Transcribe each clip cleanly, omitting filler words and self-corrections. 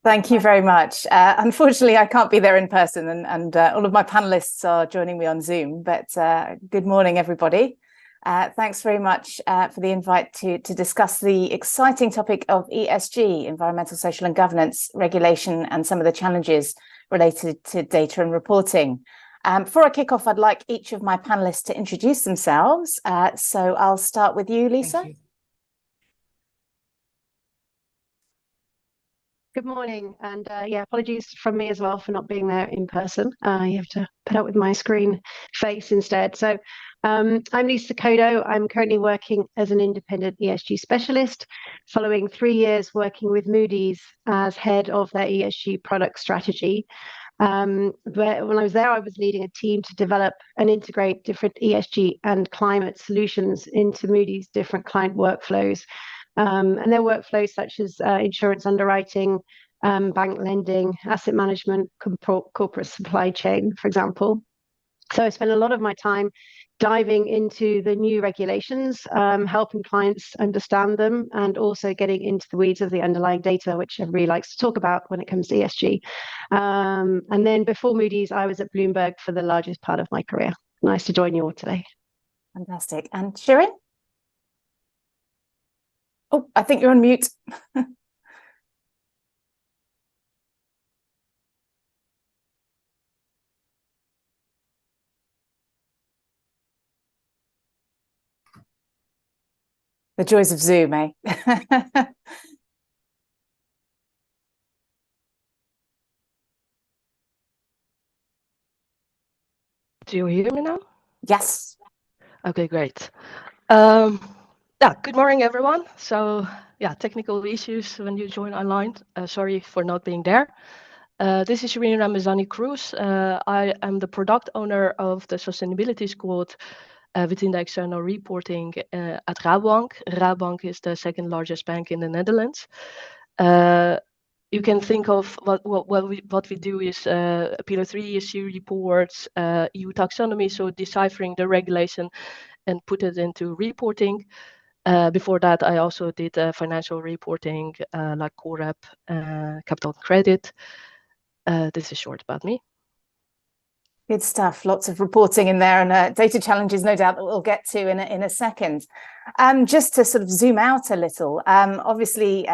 Thank you very much. Unfortunately, I can't be there in person, and all of my panelists are joining me on Zoom, but good morning, everybody. Thanks very much for the invite to discuss the exciting topic of ESG, environmental, social and governance regulation, and some of the challenges related to data and reporting. Before I kick off, I'd like each of my panelists to introduce themselves. So I'll start with you, Lisa. Good morning, and apologies from me as well for not being there in person. You have to put up with my screen face instead. So I'm Lisa Kodo. I'm currently working as an independent ESG specialist, following 3 years working with Moody's as head of their ESG product strategy. But when I was there, I was leading a team to develop and integrate different ESG and climate solutions into Moody's different client workflows. And their workflows such as insurance underwriting, bank lending, asset management, corporate supply chain, for example. So I spent a lot of my time diving into the new regulations, helping clients understand them, and also getting into the weeds of the underlying data, which everybody likes to talk about when it comes to ESG. And then before Moody's, I was at Bloomberg for the largest part of my career. Nice to join you all today. Fantastic. And Shirin? Oh, I think you're on mute. The joys of Zoom, eh? Do you hear me now? Yes. Okay, great. Good morning, everyone. So, technical issues when you join online. Sorry for not being there. This is Shirin Ramazani Cruz. I am the product owner of the Sustainability Squad within the external reporting at Rabobank. Rabobank is the second largest bank in the Netherlands. You can think of what we do is Pillar 3 ESG reports, EU taxonomy, so deciphering the regulation and put it into reporting. Before that, I also did financial reporting like CoreApp, capital credit. This is short about me. Good stuff. Lots of reporting in there, and data challenges, no doubt, that we'll get to in a second. Just to sort of zoom out a little, obviously,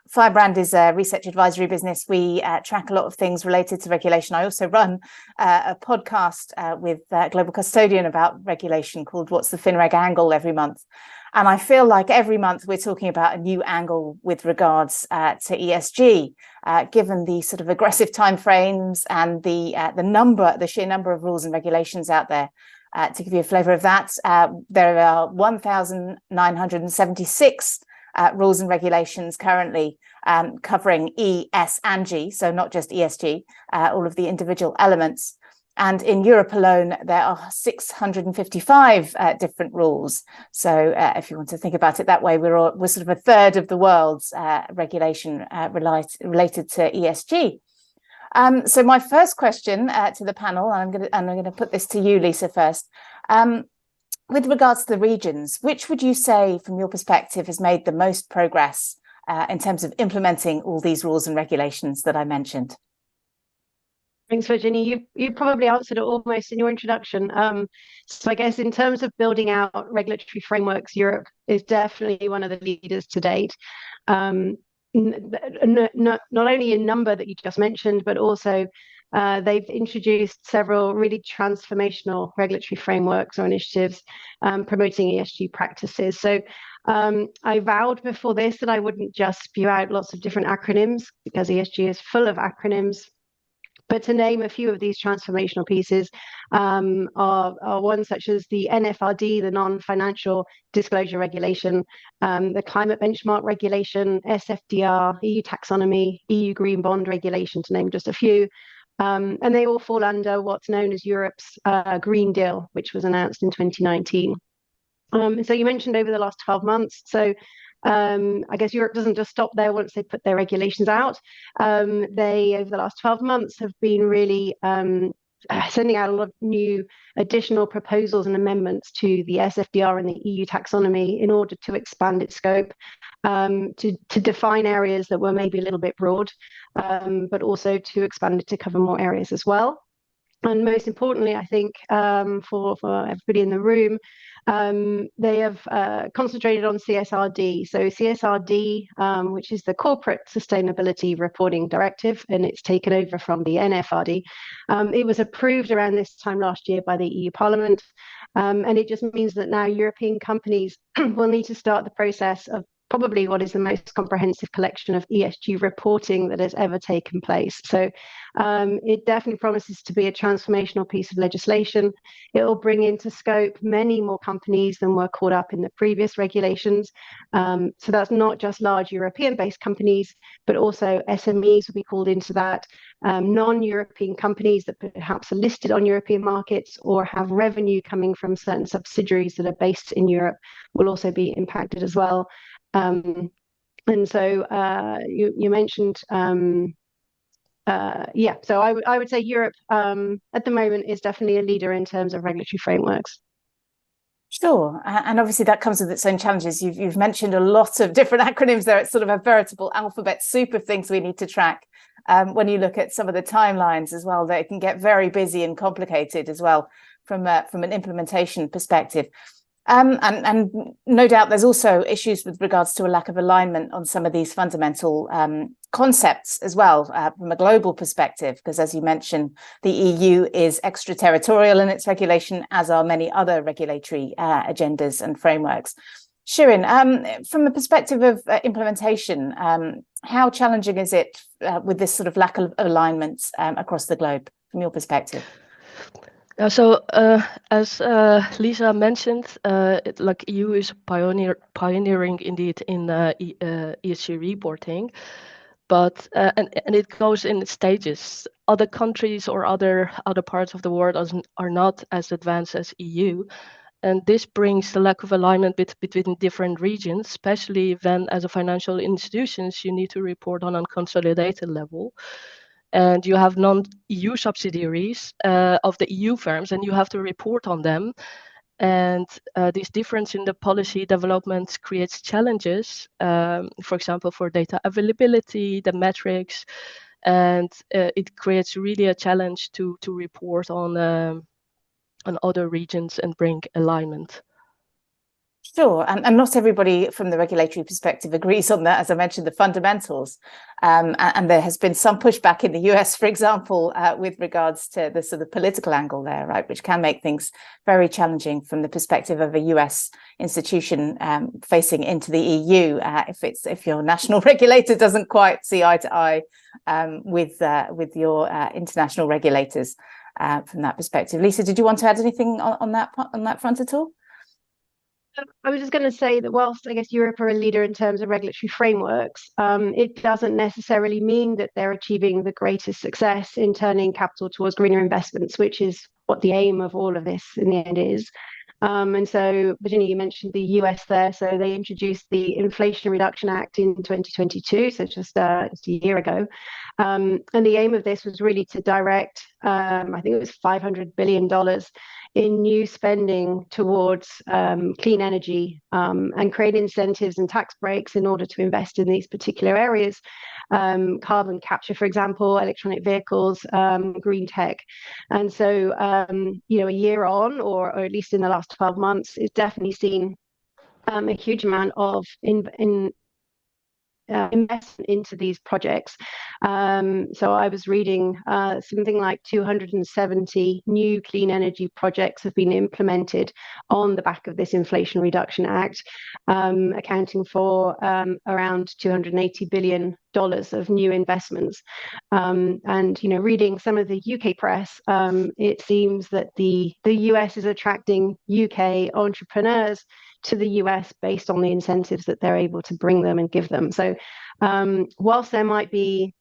Firebrand is a research advisory business. We track a lot of things related to regulation. I also run a podcast with Global Custodian about regulation called What's the FinReg Angle every month. And I feel like every month we're talking about a new angle with regards to ESG, given the sort of aggressive timeframes and the sheer number of rules and regulations out there. To give you a flavour of that, there are 1,976 rules and regulations currently covering E, S, and G, so not just ESG, all of the individual elements. And in Europe alone, there are 655 different rules. So if you want to think about it that way, we're sort of a third of the world's regulation related to ESG. So my first question to the panel, and I'm going to put this to you, Lisa, first. With regards to the regions, which would you say, from your perspective, has made the most progress in terms of implementing all these rules and regulations that I mentioned? Thanks, Virginia. You probably answered it almost in your introduction. So I guess in terms of building out regulatory frameworks, Europe is definitely one of the leaders to date. Not only in number that you just mentioned, but also they've introduced several really transformational regulatory frameworks or initiatives promoting ESG practices. So I vowed before this that I wouldn't just spew out lots of different acronyms, because ESG is full of acronyms. But to name a few of these transformational pieces are ones such as the NFRD, the Non-Financial Disclosure Regulation, the Climate Benchmark Regulation, SFDR, EU Taxonomy, EU Green Bond Regulation, to name just a few. And they all fall under what's known as Europe's Green Deal, which was announced in 2019. So you mentioned over the last 12 months. So I guess Europe doesn't just stop there once they put their regulations out. They, over the last 12 months, have been really sending out a lot of new additional proposals and amendments to the SFDR and the EU taxonomy in order to expand its scope, to define areas that were maybe a little bit broad, but also to expand it to cover more areas as well. And most importantly, I think, for everybody in the room, they have concentrated on CSRD. So CSRD, which is the Corporate Sustainability Reporting Directive, and it's taken over from the NFRD. It was approved around this time last year by the EU Parliament, and it just means that now European companies will need to start the process of probably what is the most comprehensive collection of ESG reporting that has ever taken place. So it definitely promises to be a transformational piece of legislation. It will bring into scope many more companies than were caught up in the previous regulations. So that's not just large European-based companies, but also SMEs will be called into that. Non-European companies that perhaps are listed on European markets or have revenue coming from certain subsidiaries that are based in Europe will also be impacted as well. And so you mentioned, so I would say Europe at the moment is definitely a leader in terms of regulatory frameworks. Sure, and obviously that comes with its own challenges. You've mentioned a lot of different acronyms there. It's sort of a veritable alphabet soup of things we need to track. When you look at some of the timelines as well, they can get very busy and complicated as well from an implementation perspective. And no doubt there's also issues with regards to a lack of alignment on some of these fundamental concepts as well from a global perspective, because as you mentioned, the EU is extraterritorial in its regulation, as are many other regulatory agendas and frameworks. Shirin, from the perspective of implementation, how challenging is it with this sort of lack of alignment across the globe from your perspective? As Lisa mentioned, like EU is pioneering indeed in ESG reporting, but and it goes in stages. Other countries or other parts of the world are not as advanced as EU, and this brings the lack of alignment between different regions, especially when, as a financial institutions, you need to report on a consolidated level. And you have non-EU subsidiaries of the EU firms, and you have to report on them. And this difference in the policy development creates challenges, for example, for data availability, the metrics, and it creates really a challenge to report on other regions and bring alignment. Sure, and not everybody from the regulatory perspective agrees on that, as I mentioned, the fundamentals. And there has been some pushback in the US, for example, with regards to the sort of political angle there, right, which can make things very challenging from the perspective of a US institution facing into the EU, if your national regulator doesn't quite see eye to eye with your international regulators from that perspective. Lisa, did you want to add anything on that front at all? I was just going to say that whilst I guess Europe are a leader in terms of regulatory frameworks, it doesn't necessarily mean that they're achieving the greatest success in turning capital towards greener investments, which is what the aim of all of this in the end is. And so, Virginia, you mentioned the US there. So they introduced the Inflation Reduction Act in 2022, so just a year ago. And the aim of this was really to direct, I think it was $500 billion in new spending towards clean energy and create incentives and tax breaks in order to invest in these particular areas. Carbon capture, for example, electronic vehicles, green tech. And so, a year on, or at least in the last 12 months, it's definitely seen a huge amount of investment into these projects. So I was reading something like 270 new clean energy projects have been implemented on the back of this Inflation Reduction Act, accounting for around $280 billion of new investments. And reading some of the UK press, it seems that the US is attracting UK entrepreneurs to the US based on the incentives that they're able to bring them and give them. So whilst there might be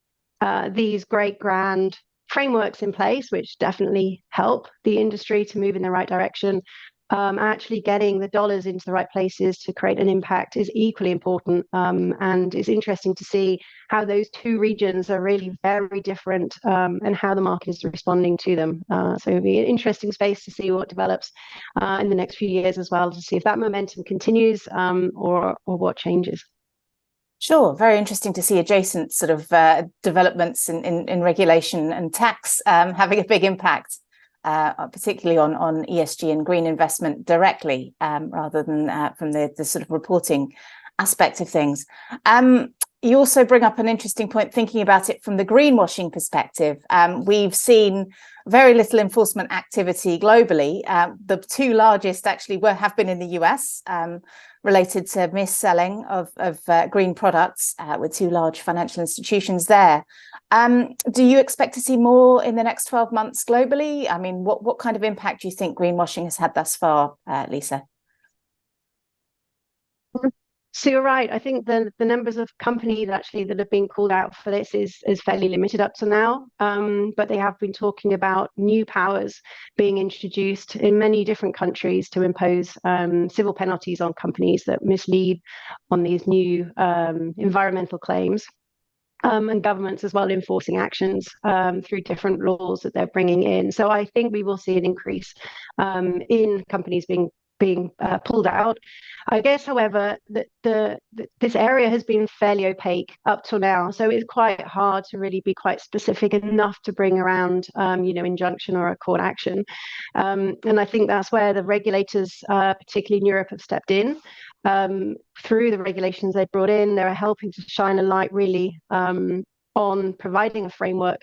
these great grand frameworks in place, which definitely help the industry to move in the right direction, actually getting the dollars into the right places to create an impact is equally important. And it's interesting to see how those two regions are really very different, and how the market is responding to them. So it'll be an interesting space to see what develops in the next few years as well, to see if that momentum continues, or what changes. Sure, very interesting to see adjacent sort of developments in regulation and tax having a big impact, particularly on ESG and green investment directly, rather than from the sort of reporting aspect of things. You also bring up an interesting point, thinking about it from the greenwashing perspective. We've seen very little enforcement activity globally. The two largest actually have been in the US, related to mis-selling of green products, with two large financial institutions there. Do you expect to see more in the next 12 months globally? I mean, what kind of impact do you think greenwashing has had thus far, Lisa? So you're right. I think the numbers of companies actually that have been called out for this is fairly limited up to now. But they have been talking about new powers being introduced in many different countries to impose civil penalties on companies that mislead on these new environmental claims. And governments as well enforcing actions through different laws that they're bringing in. So I think we will see an increase in companies being pulled out. I guess, however, that this area has been fairly opaque up till now, so it's quite hard to really be quite specific enough to bring around, injunction or a court action. And I think that's where the regulators, particularly in Europe, have stepped in. Through the regulations they brought in, they're helping to shine a light really on providing a framework,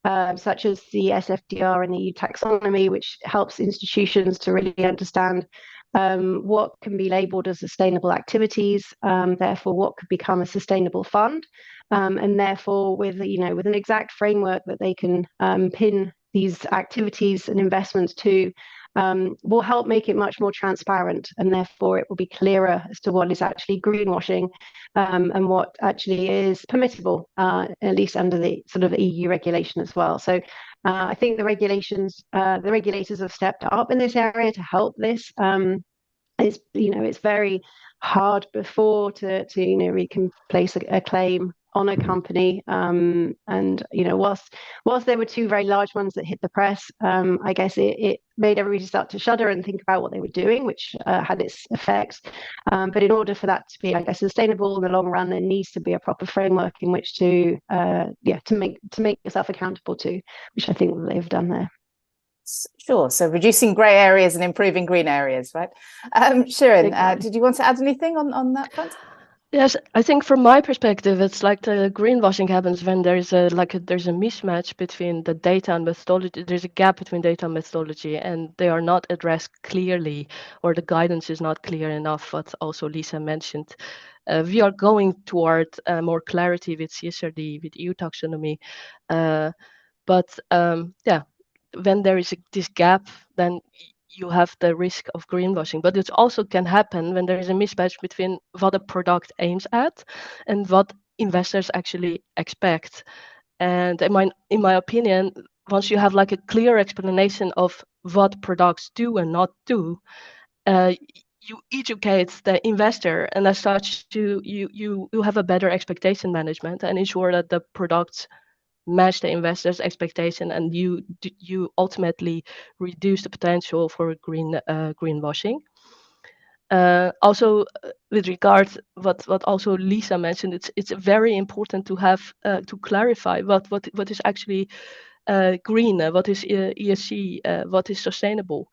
such as the SFDR and the EU taxonomy, which helps institutions to really understand what can be labelled as sustainable activities, therefore what could become a sustainable fund, and therefore with an exact framework that they can pin these activities and investments to, will help make it much more transparent, and therefore it will be clearer as to what is actually greenwashing, and what actually is permissible, at least under the sort of EU regulation as well. So I think the regulators have stepped up in this area to help this. It's very hard before to we can place a claim on a company, and whilst there were two very large ones that hit the press, I guess it made everybody start to shudder and think about what they were doing, which had its effects. But in order for that to be, I guess, sustainable in the long run, there needs to be a proper framework in which to make yourself accountable to, which I think they've done there. Sure. So reducing grey areas and improving green areas, right? Shirin, did you want to add anything on that front? Yes, I think from my perspective, it's like the greenwashing happens when there's a mismatch between the data and methodology. There's a gap between data and methodology, and they are not addressed clearly, or the guidance is not clear enough. What also Lisa mentioned, we are going toward more clarity with CSRD, with EU taxonomy, but when there is this gap, then you have the risk of greenwashing. But it also can happen when there is a mismatch between what a product aims at and what investors actually expect. And in my opinion, once you have like a clear explanation of what products do and not do, you educate the investor, and as such, you have a better expectation management and ensure that the products match the investors' expectation, and you ultimately reduce the potential for greenwashing. Also, with regard what also Lisa mentioned, it's very important to have to clarify what is actually green, what is ESG, what is sustainable,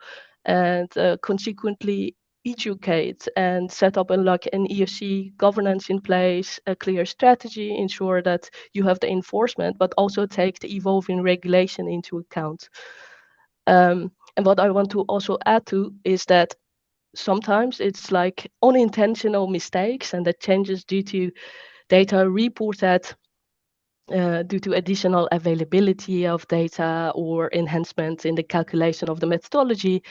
and consequently educate and set up an ESG governance in place, a clear strategy, ensure that you have the enforcement, but also take the evolving regulation into account. And what I want to also add to is that sometimes it's like unintentional mistakes and that changes due to data reported due to additional availability of data or enhancements in the calculation of the methodology.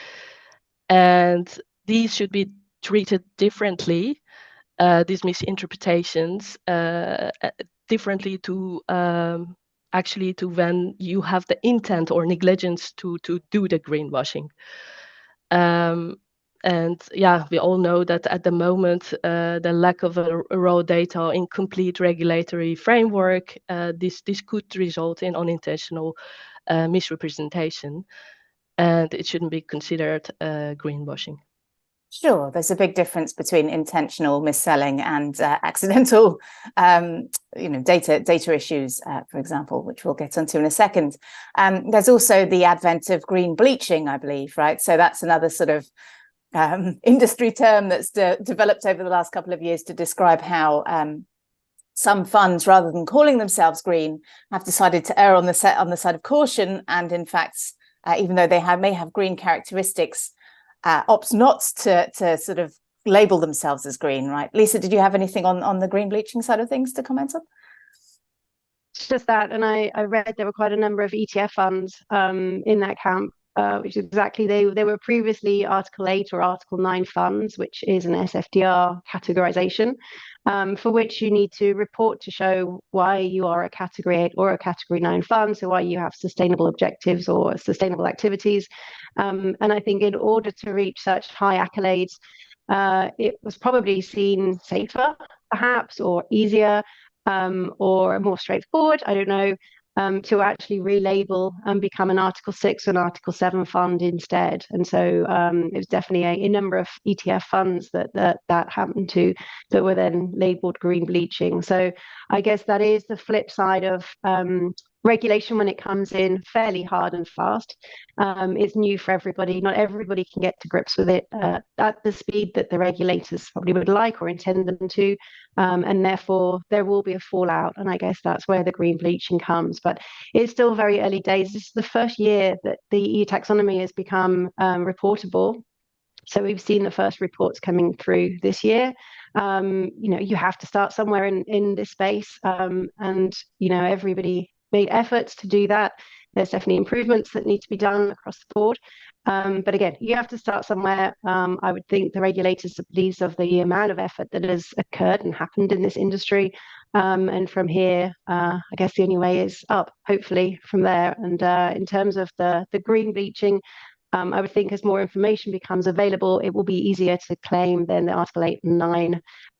And these should be treated differently, these misinterpretations, differently to actually to when you have the intent or negligence to do the greenwashing. And yeah, we all know that at the moment, the lack of a raw data in complete regulatory framework, this could result in unintentional misrepresentation, and it shouldn't be considered greenwashing. Sure, there's a big difference between intentional mis-selling and accidental, data issues, for example, which we'll get onto in a second. There's also the advent of green bleaching, I believe, right? So that's another sort of industry term that's developed over the last couple of years to describe how some funds, rather than calling themselves green, have decided to err on the side of caution, and in fact, even though they may have green characteristics, opts not to sort of label themselves as green, right? Lisa, did you have anything on the green bleaching side of things to comment on? It's just that, and I read there were quite a number of ETF funds in that camp, which exactly they were previously Article 8 or Article 9 funds, which is an SFDR categorization, for which you need to report to show why you are a Category 8 or a Category 9 fund, so why you have sustainable objectives or sustainable activities. And I think in order to reach such high accolades, it was probably seen safer, perhaps, or easier, or more straightforward, I don't know, to actually relabel and become an Article 6 or an Article 7 fund instead. And so it was definitely a number of ETF funds that happened to, that were then labeled green bleaching. So I guess that is the flip side of regulation when it comes in fairly hard and fast. It's new for everybody. Not everybody can get to grips with it at the speed that the regulators probably would like or intend them to. And therefore, there will be a fallout. And I guess that's where the green bleaching comes. But it's still very early days. This is the first year that the EU taxonomy has become reportable. So we've seen the first reports coming through this year. You have to start somewhere in this space. And everybody made efforts to do that. There's definitely improvements that need to be done across the board. But again, you have to start somewhere. I would think the regulators are pleased of the amount of effort that has occurred and happened in this industry. And from here, I guess the only way is up, hopefully, from there. And in terms of the green bleaching, I would think as more information becomes available, it will be easier to claim than the Article 8 and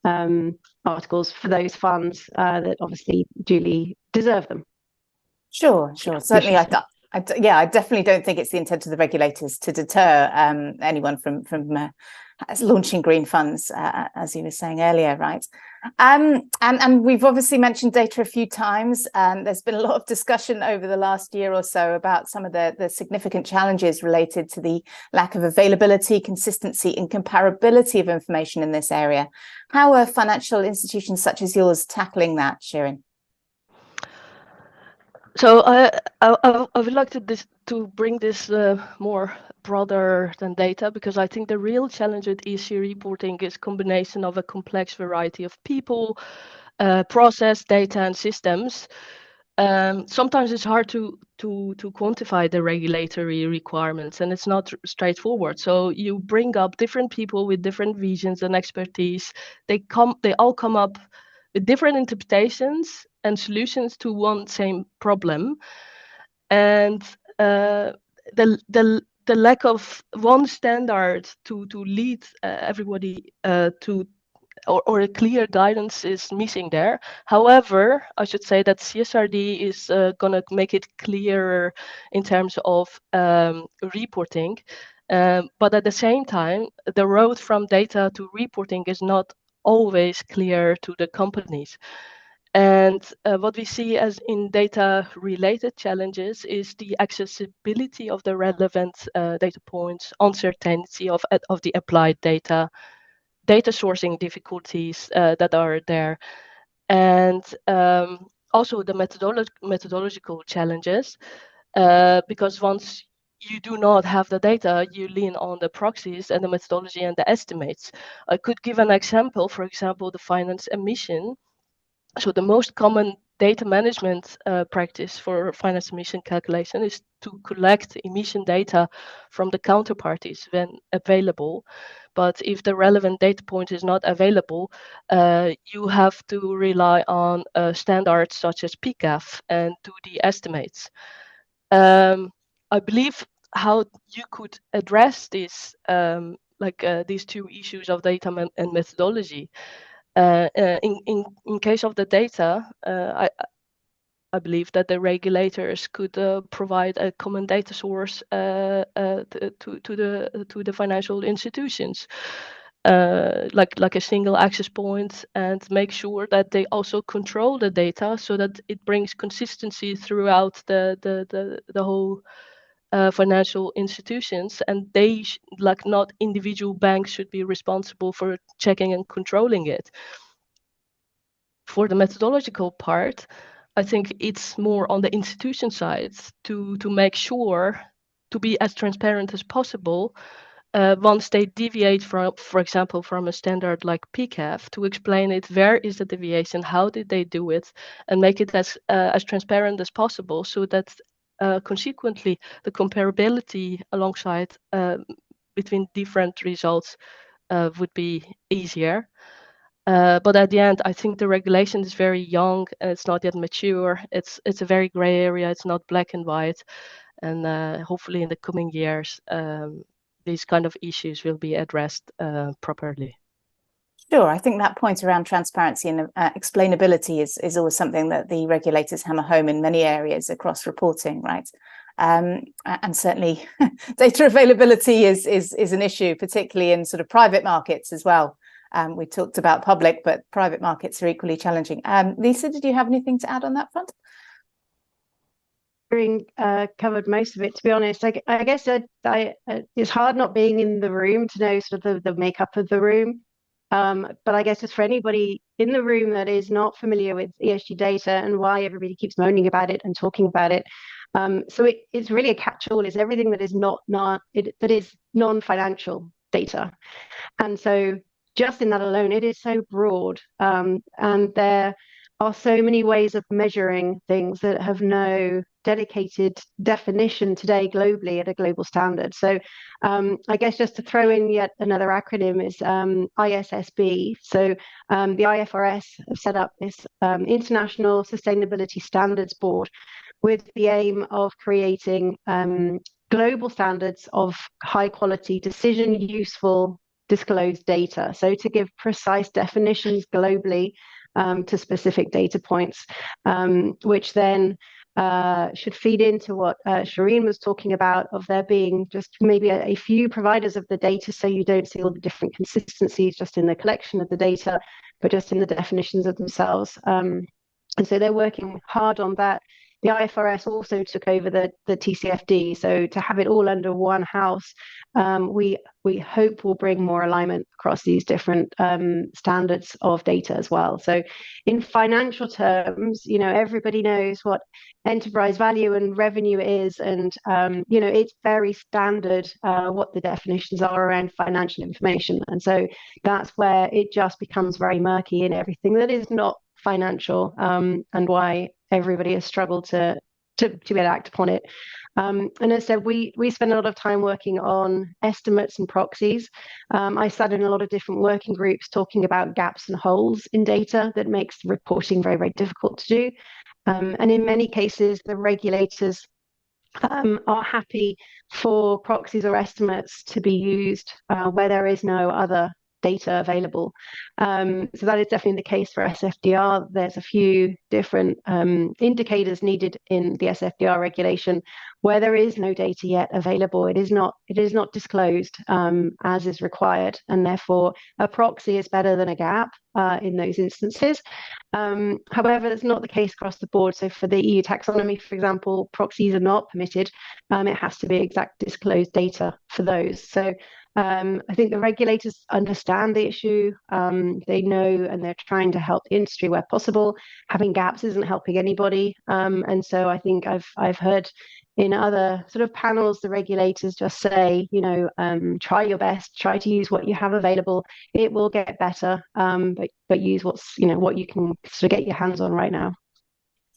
9 articles for those funds that obviously duly deserve them. Sure. Certainly, I definitely don't think it's the intent of the regulators to deter anyone from launching green funds, as you were saying earlier, right? And we've obviously mentioned data a few times. There's been a lot of discussion over the last year or so about some of the significant challenges related to the lack of availability, consistency, and comparability of information in this area. How are financial institutions such as yours tackling that, Shirin? So I would like to bring this more broader than data, because I think the real challenge with ESG reporting is combination of a complex variety of people, process, data, and systems. Sometimes it's hard to quantify the regulatory requirements, and it's not straightforward. So you bring up different people with different visions and expertise. They all come up with different interpretations and solutions to one same problem, and the lack of one standard to lead everybody or a clear guidance is missing there. However, I should say that CSRD is going to make it clearer in terms of reporting. But at the same time, the road from data to reporting is not always clear to the companies. And what we see as in data-related challenges is the accessibility of the relevant data points, uncertainty of the applied data, data sourcing difficulties that are there, and also the methodological challenges, because once you do not have the data, you lean on the proxies and the methodology and the estimates. I could give an example, for example, the finance emission. So the most common data management practice for finance emission calculation is to collect emission data from the counterparties when available. But if the relevant data point is not available, you have to rely on standards such as PCAF and do the estimates. I believe how you could address this these two issues of data and methodology. In case of the data, I believe that the regulators could provide a common data source to the financial institutions, like a single access point, and make sure that they also control the data so that it brings consistency throughout the whole financial institutions, and they not individual banks should be responsible for checking and controlling it. For the methodological part, I think it's more on the institution side to make sure to be as transparent as possible once they deviate from, for example, from a standard like PCAF, to explain it, where is the deviation, how did they do it, and make it as transparent as possible, so that consequently the comparability alongside between different results would be easier. But at the end, I think the regulation is very young and it's not yet mature. It's a very gray area. It's not black and white. And hopefully in the coming years, these kind of issues will be addressed properly. Sure, I think that point around transparency and explainability is always something that the regulators hammer home in many areas across reporting, right? And certainly data availability is an issue, particularly in sort of private markets as well. We talked about public, but private markets are equally challenging. Lisa, did you have anything to add on that front? Covered most of it, to be honest. I guess it's hard not being in the room to know sort of the makeup of the room. But I guess just for anybody in the room that is not familiar with ESG data and why everybody keeps moaning about it and talking about it. So it's really a catch-all. It's everything that is that is non-financial data. And so just in that alone, it is so broad. And there are so many ways of measuring things that have no dedicated definition today globally at a global standard. So I guess just to throw in yet another acronym is ISSB. So the IFRS have set up this International Sustainability Standards Board with the aim of creating global standards of high quality, decision useful, disclosed data. So to give precise definitions globally to specific data points, which then should feed into what Shireen was talking about, of there being just maybe a few providers of the data, so you don't see all the different consistencies just in the collection of the data, but just in the definitions of themselves. And so they're working hard on that. The IFRS also took over the TCFD, so to have it all under one house, we hope will bring more alignment across these different standards of data as well. So in financial terms, everybody knows what enterprise value and revenue is, and it's very standard what the definitions are around financial information, and so that's where it just becomes very murky in everything that is not financial, and why everybody has struggled to be able to act upon it. And as I said, we spend a lot of time working on estimates and proxies. I sat in a lot of different working groups talking about gaps and holes in data that makes reporting very, very difficult to do. And in many cases, the regulators are happy for proxies or estimates to be used where there is no other data available. So that is definitely the case for SFDR. There's a few different indicators needed in the SFDR regulation where there is no data yet available. It is not disclosed as is required, and therefore a proxy is better than a gap in those instances. However, that's not the case across the board. So for the EU taxonomy, for example, proxies are not permitted. It has to be exact disclosed data for those. So I think the regulators understand the issue. They know, and they're trying to help the industry where possible. Having gaps isn't helping anybody. And so I think I've heard in other sort of panels, the regulators just say, try your best, try to use what you have available. It will get better, but use what you can sort of get your hands on right now.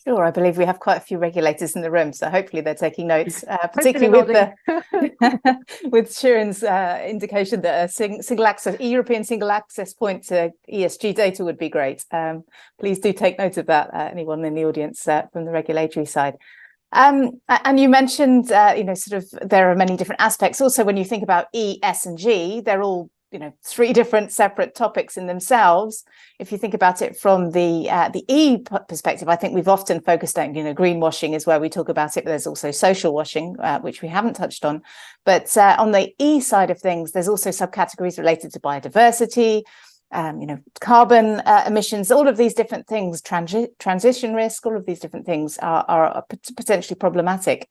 Sure, I believe we have quite a few regulators in the room, so hopefully they're taking notes, particularly with Shireen's indication that a single access, European single access point to ESG data would be great. Please do take note of that, anyone in the audience from the regulatory side. And you mentioned, sort of there are many different aspects. Also, when you think about E, S, and G, they're all, three different separate topics in themselves. If you think about it from the E perspective, I think we've often focused on, greenwashing is where we talk about it, but there's also social washing, which we haven't touched on. But on the E side of things, there's also subcategories related to biodiversity, carbon emissions, all of these different things, transition risk, all of these different things are potentially problematic.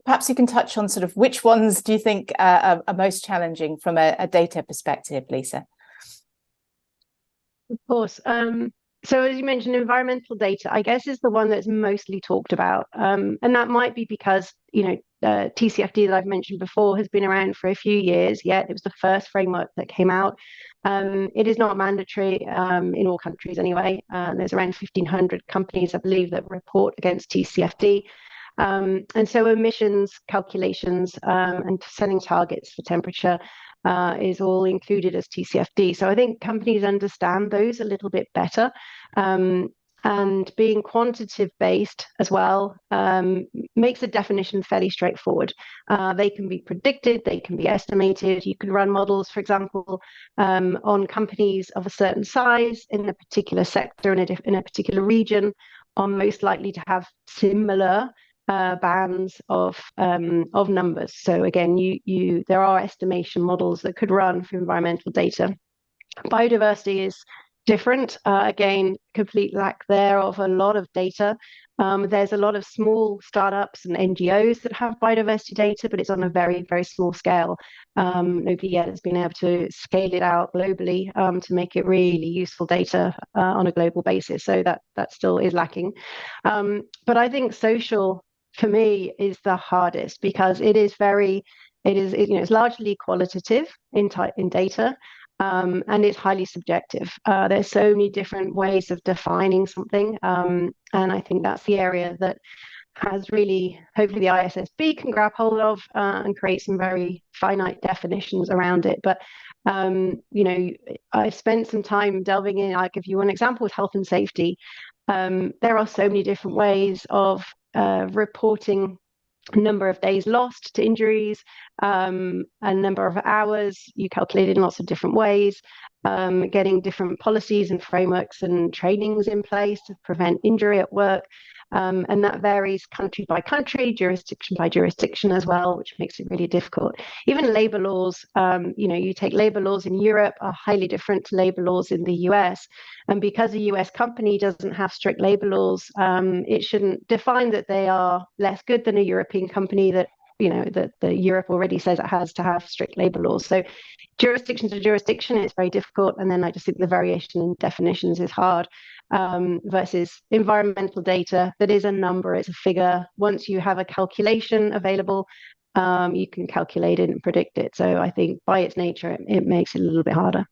Perhaps you can touch on sort of which ones do you think are most challenging from a data perspective, Lisa? Of course. So as you mentioned, environmental data, I guess, is the one that's mostly talked about. And that might be because, TCFD that I've mentioned before has been around for a few years, yet it was the first framework that came out. It is not mandatory in all countries anyway. There's around 1,500 companies, I believe, that report against TCFD. And so emissions calculations and setting targets for temperature is all included as TCFD. So I think companies understand those a little bit better. And being quantitative based as well makes the definition fairly straightforward. They can be predicted, they can be estimated. You can run models, for example, on companies of a certain size in a particular sector, in a particular region, are most likely to have similar bands of numbers. So again, there are estimation models that could run for environmental data. Biodiversity is different. Again, complete lack there of a lot of data. There's a lot of small startups and NGOs that have biodiversity data, but it's on a very, very small scale. Nobody yet has been able to scale it out globally to make it really useful data on a global basis. So that still is lacking. But I think social, for me, is the hardest because it's largely qualitative in data. And it's highly subjective. There's so many different ways of defining something. And I think that's the area that has really, hopefully the ISSB can grab hold of and create some very finite definitions around it. But, I've spent some time delving in. I'll give you one example with health and safety. There are so many different ways of reporting number of days lost to injuries, a number of hours you calculate in lots of different ways, getting different policies and frameworks and trainings in place to prevent injury at work. And that varies country by country, jurisdiction by jurisdiction as well, which makes it really difficult. Even labor laws, you take labor laws in Europe are highly different to labor laws in the US. And because a US company doesn't have strict labor laws, it shouldn't define that they are less good than a European company that Europe already says it has to have strict labor laws. So jurisdiction to jurisdiction, it's very difficult. And then I just think the variation in definitions is hard versus environmental data that is a number, it's a figure. Once you have a calculation available, you can calculate it and predict it. So I think by its nature, it makes it a little bit harder.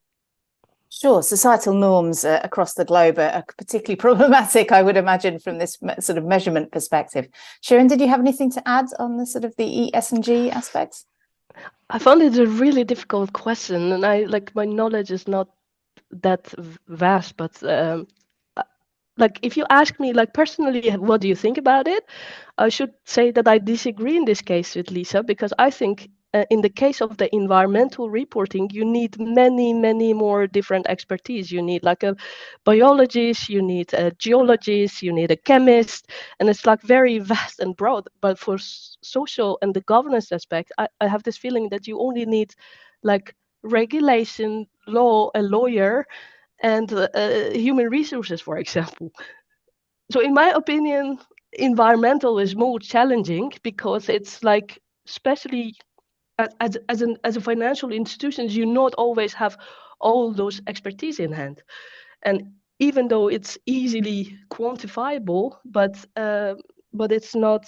Sure, societal norms across the globe are particularly problematic, I would imagine, from this sort of measurement perspective. Sharon, did you have anything to add on the sort of the E, S, and G aspects? I found it a really difficult question, and my knowledge is not that vast, but if you ask me, personally, what do you think about it? I should say that I disagree in this case with Lisa, because I think in the case of the environmental reporting, you need many, many more different expertise. You need a biologist, you need a geologist, you need a chemist, and it's very vast and broad. But for social and the governance aspect, I have this feeling that you only need regulation, law, a lawyer, and human resources, for example. So in my opinion, environmental is more challenging because it's especially as a financial institutions, you not always have all those expertise in hand. And even though it's easily quantifiable, but it's not,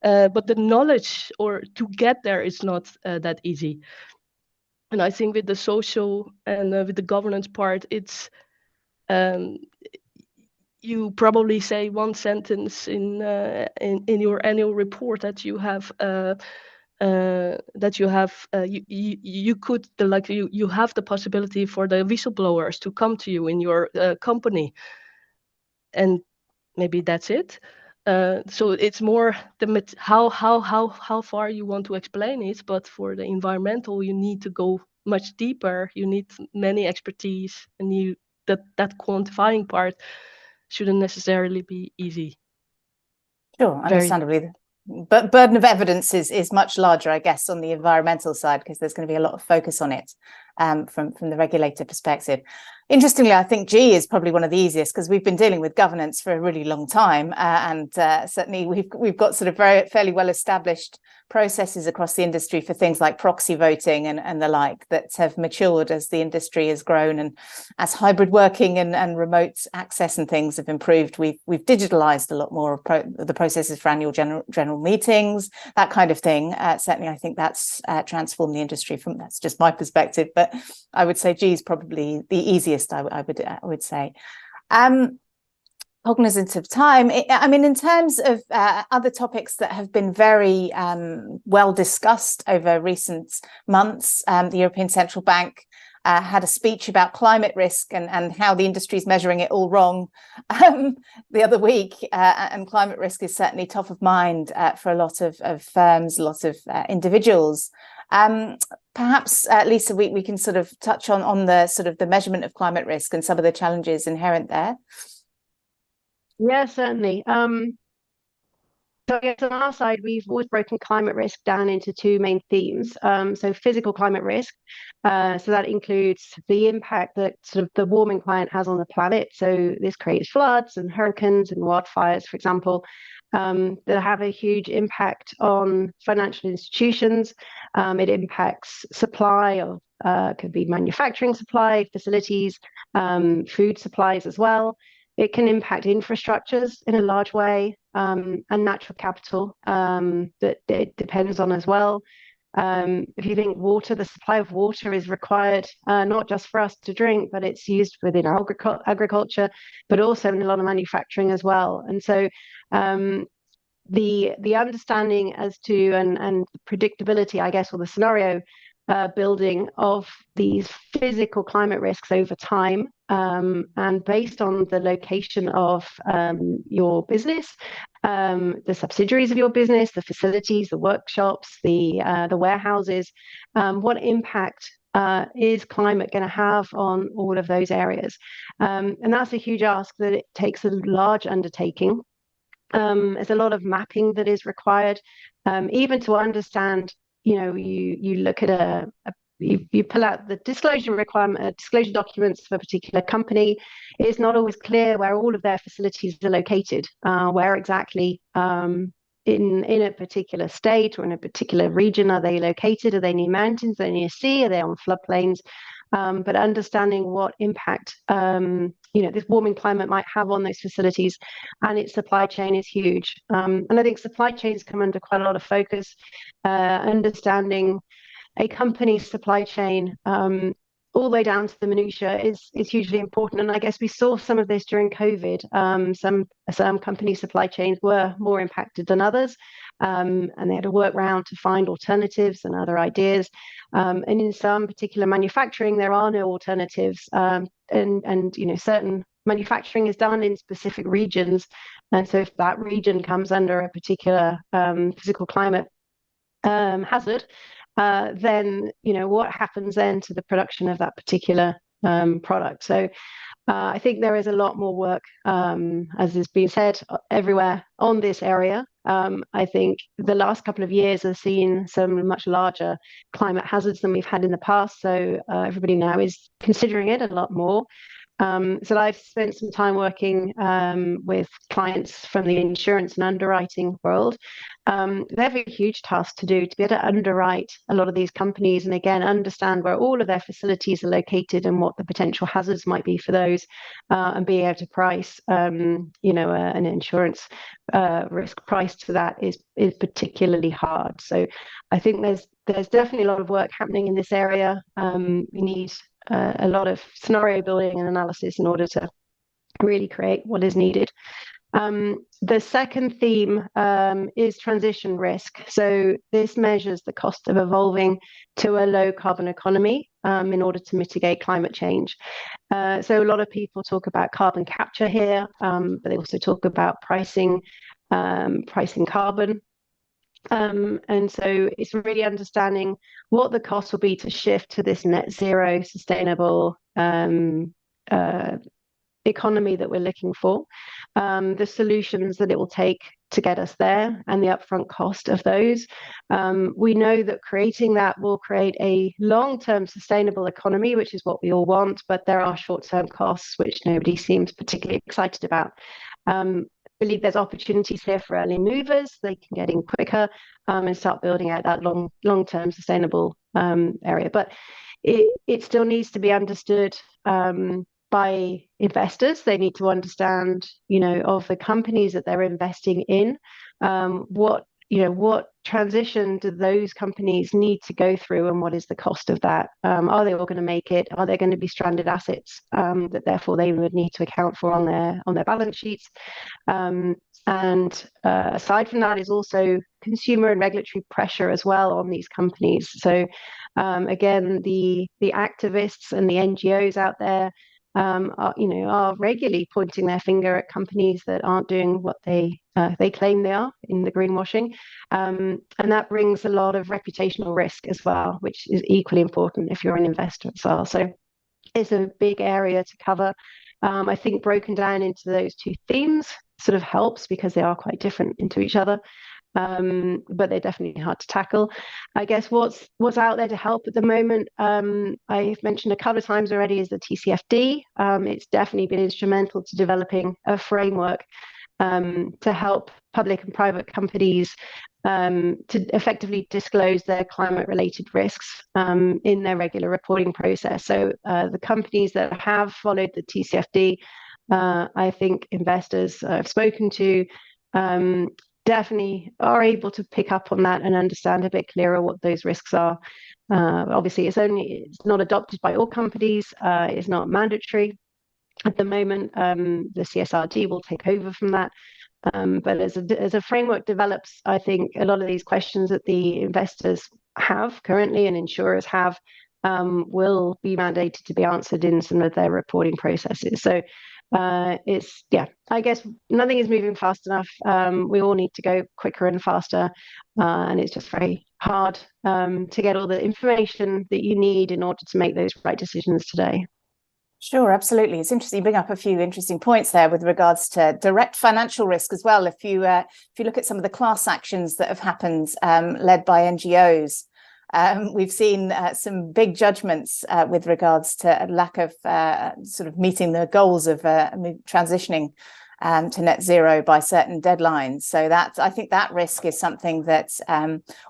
but the knowledge or to get there is not that easy. And I think with the social and with the governance part, it's you probably say one sentence in your annual report that you have you could you have the possibility for the whistleblowers to come to you in your company, and maybe that's it. So it's more how far you want to explain it, but for the environmental, you need to go much deeper. You need many expertise, and that quantifying part shouldn't necessarily be easy. Sure, understandably. But burden of evidence is much larger, I guess, on the environmental side, because there's going to be a lot of focus on it from the regulator perspective. Interestingly, I think G is probably one of the easiest, because we've been dealing with governance for a really long time, and certainly we've got sort of fairly well established processes across the industry for things like proxy voting and the like that have matured as the industry has grown, and as hybrid working and remote access and things have improved. We've digitalized a lot more of the processes for annual general meetings, that kind of thing. Certainly, I think that's transformed the industry. That's just my perspective, but I would say G is probably the easiest. I would say. Cognizant of time, I mean, in terms of other topics that have been very well discussed over recent months, the European Central Bank had a speech about climate risk and how the industry is measuring it all wrong the other week. And climate risk is certainly top of mind for a lot of firms, a lot of individuals. Perhaps, Lisa, we can sort of touch on the sort of the measurement of climate risk and some of the challenges inherent there. Yeah, certainly. So yes, on our side, we've always broken climate risk down into two main themes. So physical climate risk, so that includes the impact that sort of the warming climate has on the planet. So this creates floods and hurricanes and wildfires, for example, that have a huge impact on financial institutions. It impacts supply of, could be manufacturing supply, facilities, food supplies as well. It can impact infrastructures in a large way, and natural capital that it depends on as well. If you think water, the supply of water is required not just for us to drink, but it's used within agriculture, but also in a lot of manufacturing as well. And so the understanding as to and predictability, I guess, or the scenario building of these physical climate risks over time, and based on the location of your business, the subsidiaries of your business, the facilities, the workshops, the warehouses, what impact is climate going to have on all of those areas? And that's a huge ask that it takes a large undertaking. There's a lot of mapping that is required, even to understand. You look at you pull out the disclosure documents for a particular company. It's not always clear where all of their facilities are located, where exactly in a particular state or in a particular region are they located? Are they near mountains? Are they near sea? Are they on floodplains? But understanding what impact this warming climate might have on those facilities and its supply chain is huge. And I think supply chains come under quite a lot of focus. Understanding a company's supply chain all the way down to the minutiae is hugely important. And I guess we saw some of this during COVID. Some company supply chains were more impacted than others, and they had to work around to find alternatives and other ideas. And in some particular manufacturing, there are no alternatives, and certain manufacturing is done in specific regions. And so if that region comes under a particular physical climate hazard, then what happens then to the production of that particular product? So I think there is a lot more work, as has been said, everywhere on this area. I think the last couple of years have seen some much larger climate hazards than we've had in the past. So everybody now is considering it a lot more. So I've spent some time working with clients from the insurance and underwriting world. They have a huge task to do to be able to underwrite a lot of these companies and again understand where all of their facilities are located and what the potential hazards might be for those, and being able to price an insurance risk price to that is particularly hard. So I think there's definitely a lot of work happening in this area. We need a lot of scenario building and analysis in order to really create what is needed. The second theme is transition risk. So this measures the cost of evolving to a low carbon economy in order to mitigate climate change. So a lot of people talk about carbon capture here, but they also talk about pricing pricing carbon. And so it's really understanding what the cost will be to shift to this net zero sustainable economy that we're looking for, the solutions that it will take to get us there, and the upfront cost of those. We know that creating that will create a long-term sustainable economy, which is what we all want, but there are short-term costs which nobody seems particularly excited about. I believe there's opportunities here for early movers. They can get in quicker and start building out that long-term sustainable area. But it still needs to be understood by investors. They need to understand, of the companies that they're investing in, what transition do those companies need to go through, and what is the cost of that? Are they all going to make it? Are there going to be stranded assets that therefore they would need to account for on their balance sheets? And aside from that is also consumer and regulatory pressure as well on these companies. So again, the activists and the NGOs out there are regularly pointing their finger at companies that aren't doing what they claim they are in the greenwashing, and that brings a lot of reputational risk as well, which is equally important if you're an investor as well. So it's a big area to cover. I think broken down into those two themes sort of helps, because they are quite different into each other. But they're definitely hard to tackle. I guess what's out there to help at the moment, I've mentioned a couple of times already, is the TCFD. It's definitely been instrumental to developing a framework to help public and private companies to effectively disclose their climate-related risks in their regular reporting process. So the companies that have followed the TCFD, I think investors I've spoken to definitely are able to pick up on that and understand a bit clearer what those risks are. Obviously, it's not adopted by all companies. It's not mandatory at the moment. The CSRD will take over from that. But as a framework develops, I think a lot of these questions that the investors have currently and insurers have will be mandated to be answered in some of their reporting processes. So I guess nothing is moving fast enough. We all need to go quicker and faster, and it's just very hard to get all the information that you need in order to make those right decisions today. Sure, absolutely. It's interesting. You bring up a few interesting points there with regards to direct financial risk as well. If you look at some of the class actions that have happened led by NGOs, we've seen some big judgments with regards to a lack of sort of meeting the goals of transitioning to net zero by certain deadlines. So I think that risk is something that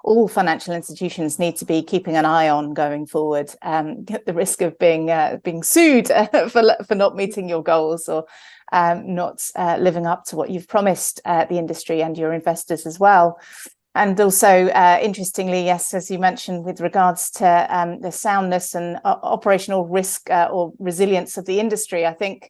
all financial institutions need to be keeping an eye on going forward. The risk of being sued for not meeting your goals, or not living up to what you've promised the industry and your investors as well. And also, interestingly, yes, as you mentioned, with regards to the soundness and operational risk or resilience of the industry, I think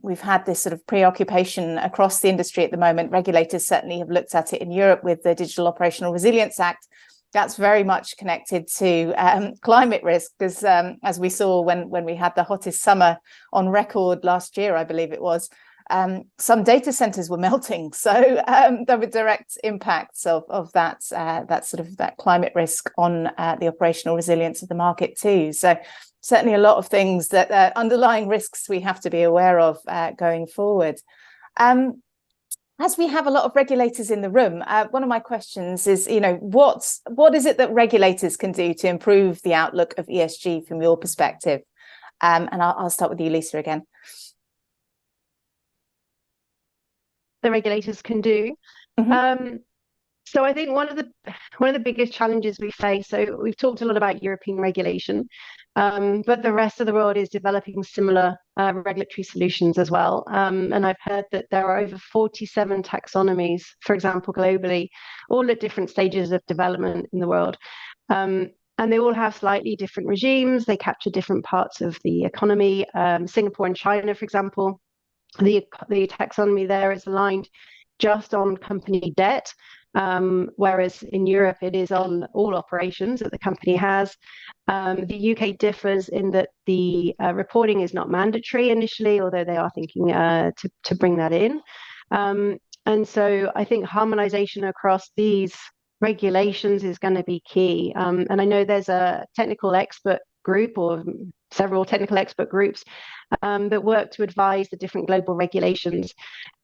we've had this sort of preoccupation across the industry at the moment. Regulators certainly have looked at it in Europe with the Digital Operational Resilience Act. That's very much connected to climate risk, because as we saw when we had the hottest summer on record last year, I believe it was, some data centers were melting. So there were direct impacts of that sort of that climate risk on the operational resilience of the market too. So certainly a lot of things that underlying risks we have to be aware of going forward. As we have a lot of regulators in the room, one of my questions is, what is it that regulators can do to improve the outlook of ESG from your perspective? And I'll start with you, Lisa, again. The regulators can do. Mm-hmm. So I think one of the biggest challenges we face, so we've talked a lot about European regulation, but the rest of the world is developing similar regulatory solutions as well. And I've heard that there are over 47 taxonomies, for example, globally, all at different stages of development in the world. And they all have slightly different regimes. They capture different parts of the economy. Singapore and China, for example, the taxonomy there is aligned just on company debt, whereas in Europe it is on all operations that the company has. The UK differs in that the reporting is not mandatory initially, although they are thinking to bring that in. And so I think harmonization across these regulations is going to be key. And I know there's a technical expert group or several technical expert groups that work to advise the different global regulations.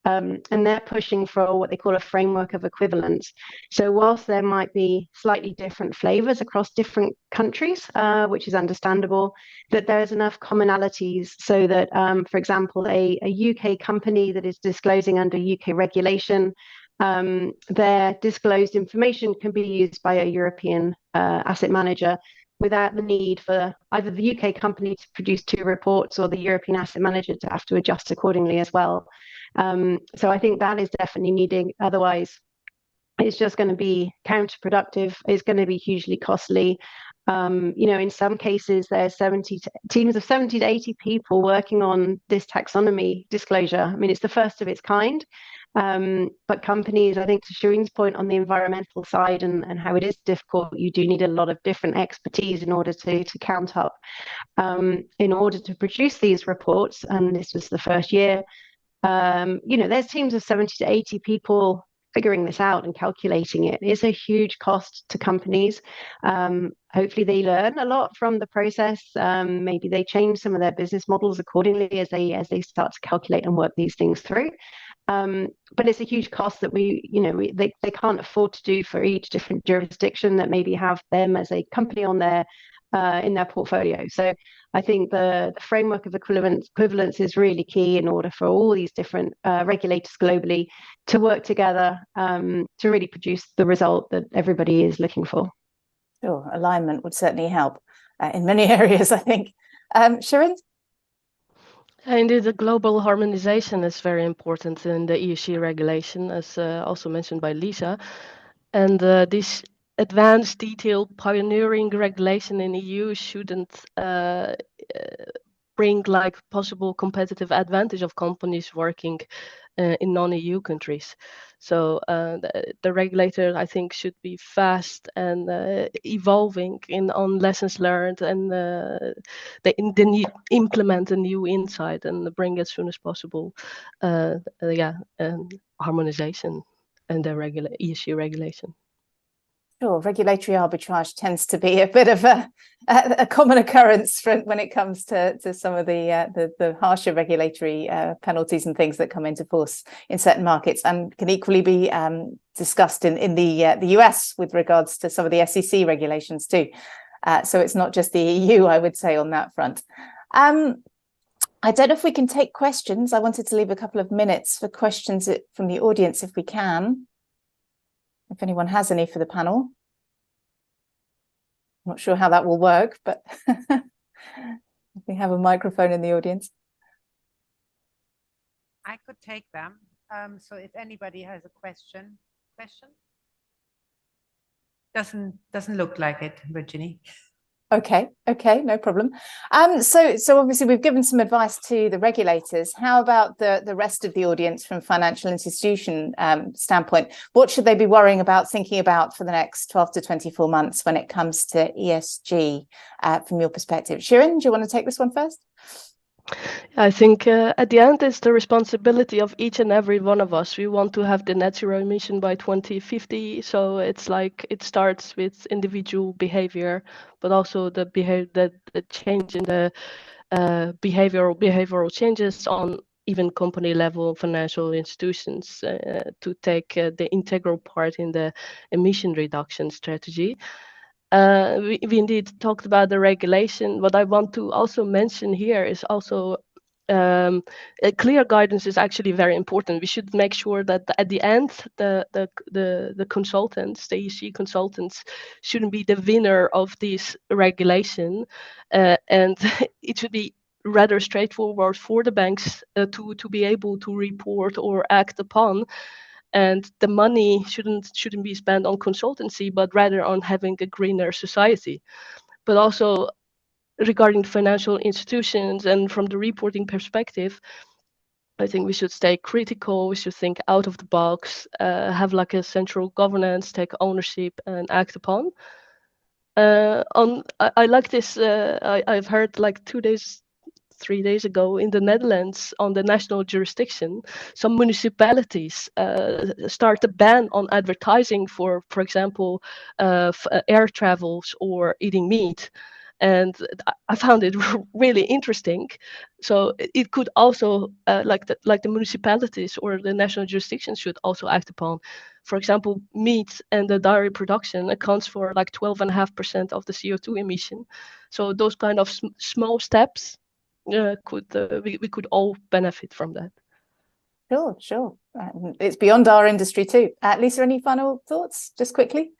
And they're pushing for what they call a framework of equivalence. So whilst there might be slightly different flavors across different countries, which is understandable, that there's enough commonalities so that, for example, a UK company that is disclosing under UK regulation, their disclosed information can be used by a European asset manager without the need for either the UK company to produce two reports or the European asset manager to have to adjust accordingly as well. So I think that is definitely needing. Otherwise, it's just going to be counterproductive. It's going to be hugely costly. In some cases, there's teams of 70 to 80 people working on this taxonomy disclosure. I mean, it's the first of its kind. But companies, I think to Shireen's point on the environmental side and how it is difficult, you do need a lot of different expertise in order to count up. In order to produce these reports, and this was the first year, there's teams of 70 to 80 people figuring this out and calculating it. It's a huge cost to companies. Hopefully they learn a lot from the process. Maybe they change some of their business models accordingly as they start to calculate and work these things through. But it's a huge cost that they can't afford to do for each different jurisdiction that maybe have them as a company on their in their portfolio. So I think the framework of equivalence is really key in order for all these different regulators globally to work together to really produce the result that everybody is looking for. Sure, alignment would certainly help in many areas, I think. Shireen? Indeed, the global harmonization is very important in the ESG regulation, as also mentioned by Lisa. And this advanced, detailed, pioneering regulation in EU shouldn't bring like possible competitive advantage of companies working in non-EU countries. So the regulator, I think, should be fast and evolving on lessons learned, and they implement a new insight and bring as soon as possible, harmonization and the ESG regulation. Sure, regulatory arbitrage tends to be a bit of a common occurrence when it comes to some of the harsher regulatory penalties and things that come into force in certain markets, and can equally be discussed in the US with regards to some of the SEC regulations too. So it's not just the EU, I would say, on that front. I don't know if we can take questions. I wanted to leave a couple of minutes for questions from the audience if we can. If anyone has any for the panel. I'm not sure how that will work, but we have a microphone in the audience. I could take them. So if anybody has a question. Doesn't look like it, Virginie. Okay, no problem. So obviously we've given some advice to the regulators. How about the rest of the audience from financial institution standpoint? What should they be worrying about, thinking about for the next 12 to 24 months when it comes to ESG from your perspective? Shireen, do you want to take this one first? I think at the end, it's the responsibility of each and every one of us. We want to have the net zero emission by 2050. So it's like it starts with individual behavior, but also the change in the behavioral changes on even company level financial institutions to take the integral part in the emission reduction strategy. We indeed talked about the regulation. What I want to also mention here is also clear guidance is actually very important. We should make sure that at the end, the consultants, the ESG consultants, shouldn't be the winner of this regulation, and it should be rather straightforward for the banks to be able to report or act upon. And the money shouldn't be spent on consultancy, but rather on having a greener society. But also regarding financial institutions and from the reporting perspective, I think we should stay critical. We should think out of the box, have like a central governance, take ownership and act upon. I like this. I've heard like 2 days 3 days ago in the Netherlands on the national jurisdiction, some municipalities start a ban on advertising for example, air travels or eating meat. And I found it really interesting. So it could also, like the municipalities or the national jurisdictions should also act upon. For example, meat and the dairy production accounts for like 12.5% of the CO2 emission. So those kind of small steps we could all benefit from that. Sure. It's beyond our industry too. Lisa, any final thoughts, just quickly?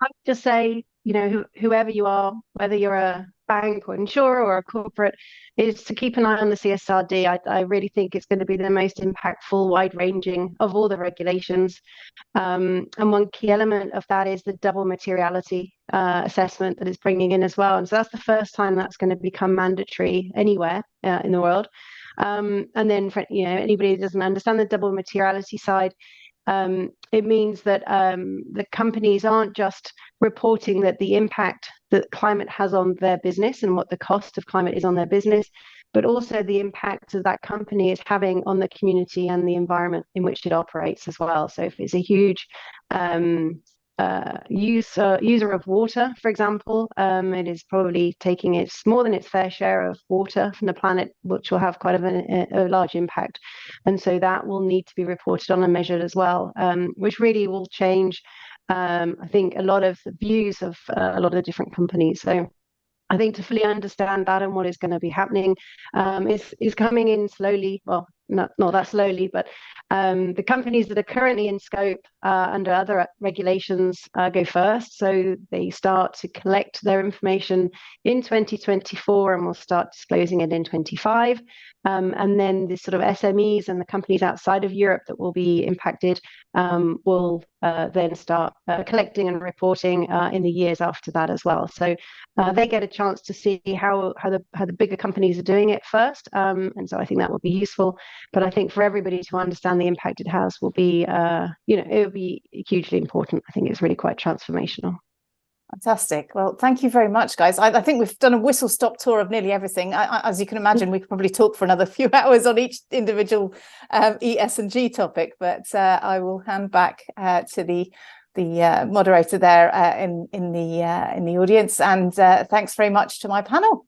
I would just say, you know, whoever you are, whether you're a bank or insurer or a corporate, is to keep an eye on the CSRD. I really think it's going to be the most impactful, wide-ranging of all the regulations. And one key element of that is the double materiality assessment that it's bringing in as well. And so that's the first time that's going to become mandatory anywhere in the world. And then for anybody who doesn't understand the double materiality side, it means that the companies aren't just reporting that the impact that climate has on their business and what the cost of climate is on their business, but also the impact that that company is having on the community and the environment in which it operates as well. So if it's a huge user of water, for example, it is probably taking more than its fair share of water from the planet, which will have quite a large impact. And so that will need to be reported on and measured as well, which really will change, I think, a lot of the views of a lot of different companies. So I think to fully understand that and what is going to be happening is coming in slowly. Well, not that slowly, but the companies that are currently in scope under other regulations go first. So they start to collect their information in 2024 and will start disclosing it in 25. And then the sort of SMEs and the companies outside of Europe that will be impacted will then start collecting and reporting in the years after that as well. So they get a chance to see how the bigger companies are doing it first. And so I think that will be useful. But I think for everybody to understand the impact it has will be, it will be hugely important. I think it's really quite transformational. Fantastic. Well, thank you very much, guys. I think we've done a whistle-stop tour of nearly everything. As you can imagine, we could probably talk for another few hours on each individual ESG topic, but I will hand back to the moderator there in the audience. And thanks very much to my panel.